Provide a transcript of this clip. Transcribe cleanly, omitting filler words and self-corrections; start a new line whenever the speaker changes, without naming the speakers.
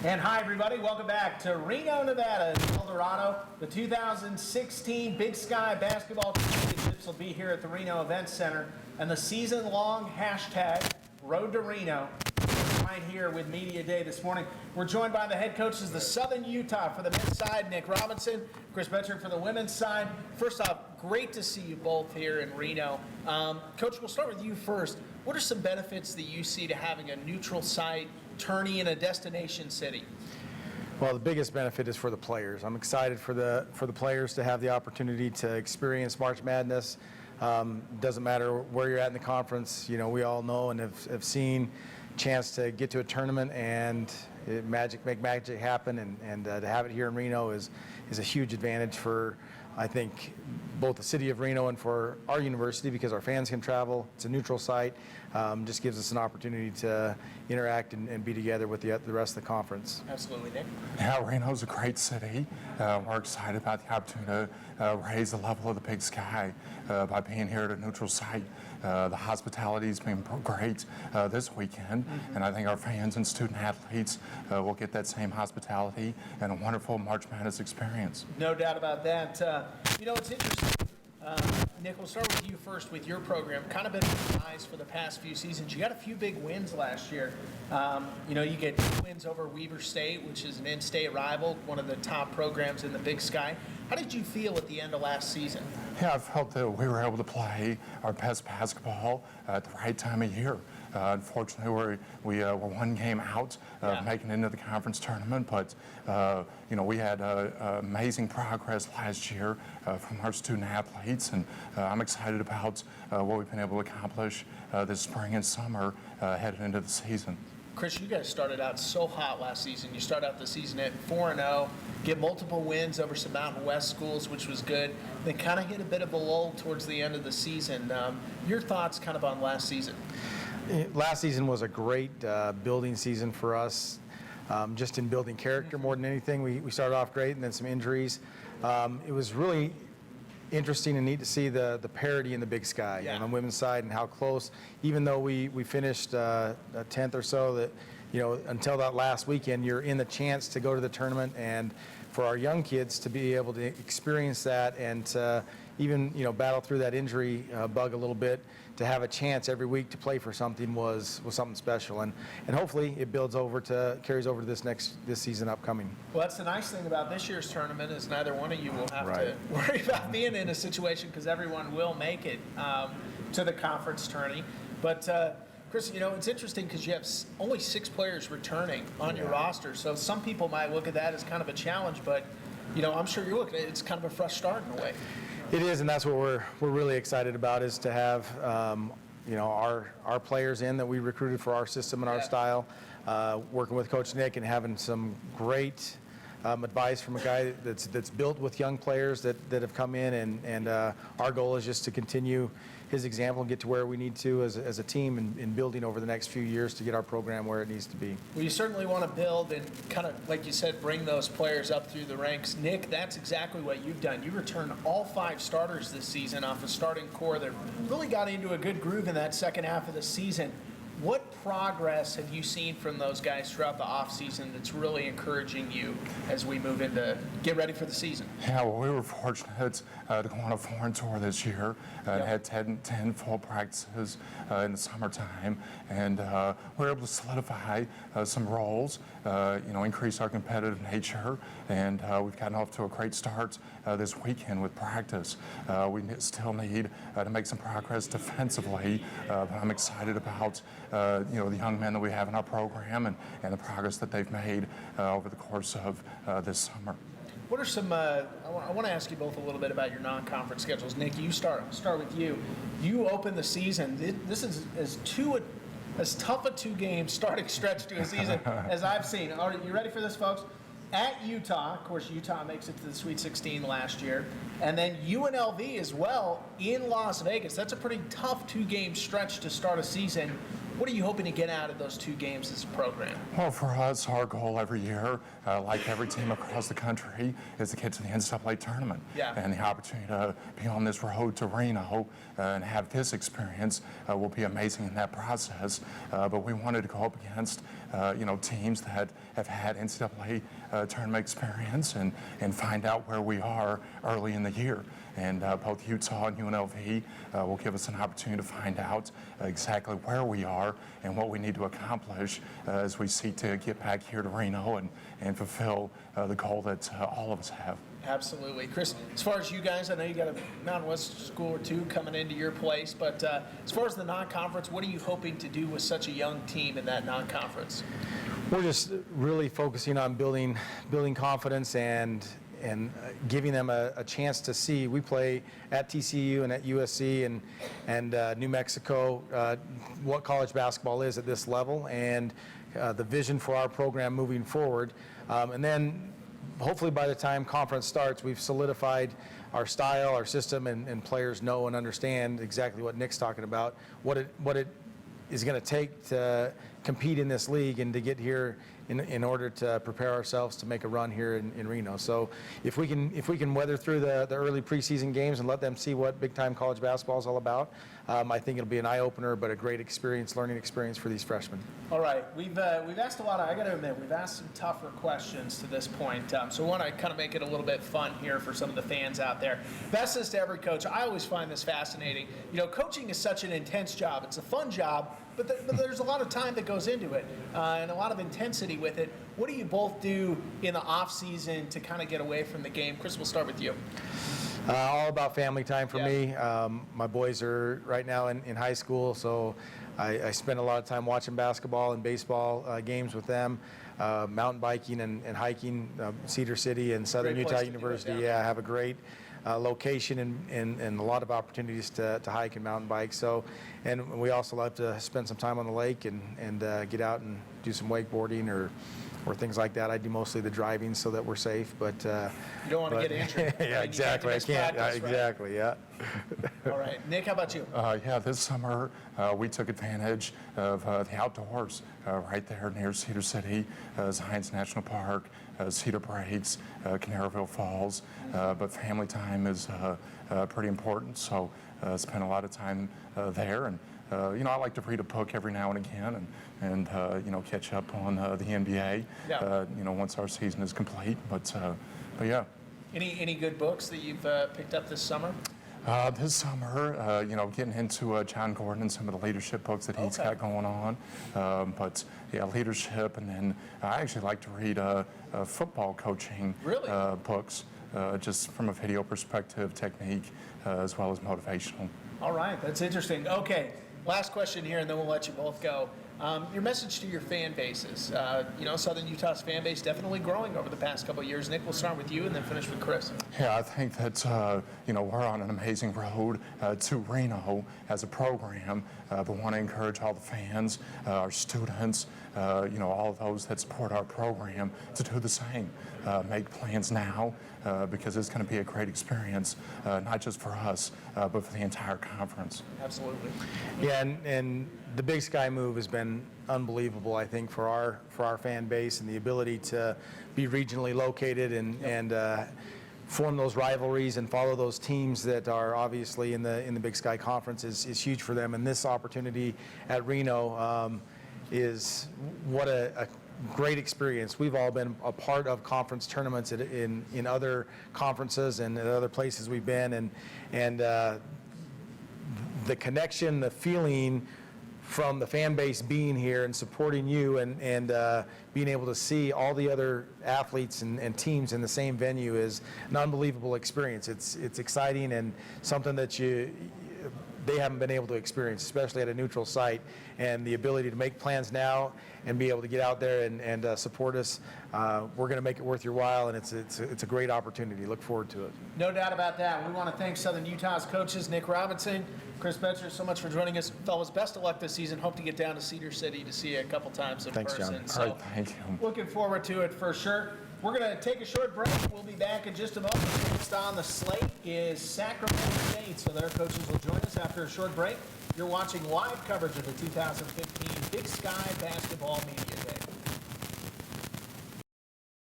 And hi, everybody. Welcome back to Reno, Nevada, in El Dorado. The 2016 Big Sky Basketball Championships will be here at the Reno Event Center. And the season-long hashtag, Road to Reno, right here with Media Day this morning. We're joined by the head coaches of the Southern Utah for the men's side, Nick Robinson, Chris Betcher for the women's side. First off, great to see you both here in Reno. Coach, we'll start with you first. What are some benefits that you see to having a neutral site tourney in a destination city?
Well, the biggest benefit is for the players. I'm excited for the players to have the opportunity to experience March Madness. Doesn't matter where you're at in the conference. You know, we all know and have seen chance to get to a tournament and make magic happen, and to have it here in Reno is a huge advantage for, I think, both the city of Reno and for our university, because our fans can travel. It's a neutral site. Just gives us an opportunity to interact and be together with the rest of the conference.
Absolutely, Nick.
Yeah, Reno's a great city. We're excited about the opportunity to raise the level of the Big Sky by being here at a neutral site. The hospitality's been great this weekend, and I think our fans and student athletes will get that same hospitality and a wonderful March Madness experience.
No doubt about that. You know, it's interesting. Nick, we'll start with you first with your program. Kind of been on the rise for the past few seasons. You got a few big wins last year. You know, you get 2 wins over Weber State, which is an in-state rival, one of the top programs in the Big Sky. How did you feel at the end of last season?
Yeah, I felt that we were able to play our best basketball at the right time of year. Unfortunately, we were 1 game out of making it into the conference tournament, but you know, we had amazing progress last year from our student athletes, and I'm excited about what we've been able to accomplish this spring and summer headed into the season.
Chris, you guys started out so hot last season. You start out the season at 4-0, get multiple wins over some Mountain West schools, which was good. Then kind of hit a bit of a lull towards the end of the season. Your thoughts kind of on last season?
Last season was a great building season for us, just in building character more than anything. We started off great, and then some injuries. It was really interesting and neat to see the parity in the Big Sky on the women's side, and how close, even though we finished 10th or so, that, you know, until that last weekend, you're in the chance to go to the tournament, and for our young kids to be able to experience that and to even, you know, battle through that injury bug a little bit, to have a chance every week to play for something was something special, and hopefully it carries over to this season upcoming.
Well, that's the nice thing about this year's tournament, is neither one of you will have to worry about being in a situation, because everyone will make it to the conference tourney. But Chris, you know, it's interesting because you have only 6 players returning on your roster, so some people might look at that as kind of a challenge, but, you know, I'm sure you're looking at it, it's kind of a fresh start in a way.
It is, and that's what we're really excited about, is to have you know, our players in that we recruited for our system and our style, working with Coach Nick and having some great advice from a guy that's built with young players that have come in, and our goal is just to continue his example and get to where we need to as a team in building over the next few years to get our program where it needs to be.
Well, you certainly want to build and kind of, like you said, bring those players up through the ranks. Nick, that's exactly what you've done. You returned all 5 starters this season off a starting core that really got into a good groove in that second half of the season. What progress have you seen from those guys throughout the offseason that's really encouraging you as we move into get ready for the season?
Yeah, well, we were fortunate to go on a foreign tour this year and had 10 full practices in the summertime, and we were able to solidify some roles, you know, increase our competitive nature, and we've gotten off to a great start this weekend with practice. We still need to make some progress defensively, but I'm excited about you know, the young men that we have in our program and the progress that they've made over the course of this summer.
What are some, I want to ask you both a little bit about your non-conference schedules. Nick, you start with you. You open the season. This is as tough a 2-game starting stretch to a season as I've seen. Are you ready for this, folks? At Utah, of course, Utah makes it to the Sweet 16 last year. and then UNLV as well in Las Vegas. That's a pretty tough 2-game stretch to start a season. What are you hoping to get out of those 2 games as a program?
Well, for us, our goal every year, like every team across the country, is to get to the NCAA tournament.
Yeah.
And the opportunity to be on this road to Reno and have this experience will be amazing in that process. But we wanted to go up against, teams that have had NCAA tournament experience and find out where we are early in the year. And both Utah and UNLV will give us an opportunity to find out exactly where we are and what we need to accomplish as we seek to get back here to Reno and fulfill the goal that all of us have.
Absolutely. Chris, as far as you guys, I know you got a Mountain West school or 2 coming into your place, but as far as the non-conference, what are you hoping to do with such a young team in that non-conference?
We're just really focusing on building confidence and giving them a chance to see. We play at TCU and at USC and New Mexico what college basketball is at this level and the vision for our program moving forward. And then hopefully by the time conference starts, we've solidified our style, our system, and players know and understand exactly what Nick's talking about, what it is going to take to compete in this league and to get here in order to prepare ourselves to make a run here in Reno. So if we can weather through the early preseason games and let them see what big-time college basketball is all about, I think it'll be an eye-opener, but a great learning experience for these freshmen.
All right, we've asked a lot of, I got to admit, we've asked some tougher questions to this point. So I want to kind of make it a little bit fun here for some of the fans out there. Best is to every coach. I always find this fascinating. Coaching is such an intense job. It's a fun job, but there's a lot of time that goes into it and a lot of intensity with it. What do you both do in the off season to kind of get away from the game? Chris, we'll start with you.
All about family time for me. My boys are right now in high school, so I spend a lot of time watching basketball and baseball games with them, mountain biking and hiking, Cedar City and Southern Utah University. I have a great location and a lot of opportunities to hike and mountain bike. So, and we also love to spend some time on the lake and get out and do some wakeboarding or things like that. I do mostly the driving so that we're safe, but
you don't want to get injured.
Yeah, exactly. I can't.
Practice,
exactly. Yeah.
All right, Nick, how about you?
This summer we took advantage of the outdoors right there near Cedar City, Zions National Park, Cedar Breaks, Canaryville Falls. But family time is pretty important, so spend a lot of time there. And I like to read a book every now and again and catch up on the NBA, once our season is complete. But yeah.
Any good books that you've picked up this summer?
This summer, getting into John Gordon and some of the leadership books that he's got going on. But yeah, leadership, and then I actually like to read football coaching books, just from a video perspective, technique, as well as motivational.
All right, that's interesting. Okay, last question here, and then we'll let you both go. Your message to your fan bases. Southern Utah's fan base definitely growing over the past couple of years. Nick, we'll start with you and then finish with Chris.
Yeah, I think that, we're on an amazing road to Reno as a program, but want to encourage all the fans, our students, all of those that support our program to do the same. Make plans now because it's going to be a great experience, not just for us, but for the entire conference.
Absolutely.
Yeah, and the Big Sky move has been unbelievable, I think, for our fan base, and the ability to be regionally located and form those rivalries and follow those teams that are obviously in the Big Sky Conference is huge for them. And this opportunity at Reno is what a great experience. We've all been a part of conference tournaments in other conferences and at other places we've been, and the connection, the feeling from the fan base being here and supporting you and being able to see all the other athletes and teams in the same venue is an unbelievable experience. It's exciting and something that they haven't been able to experience, especially at a neutral site. And the ability to make plans now and be able to get out there and support us, we're going to make it worth your while, and it's a great opportunity. Look forward to it.
No doubt about that. We want to thank Southern Utah's coaches, Nick Robinson, Chris Betcher, so much for joining us. Fellas, best of luck this season. Hope to get down to Cedar City to see you a couple times in person.
Thanks, John.
So,
All right, thank you.
Looking forward to it for sure. We're going to take a short break. We'll be back in just a moment. Next on the slate is Sacramento State, so their coaches will join us after a short break. You're watching live coverage of the 2015 Big Sky Basketball Media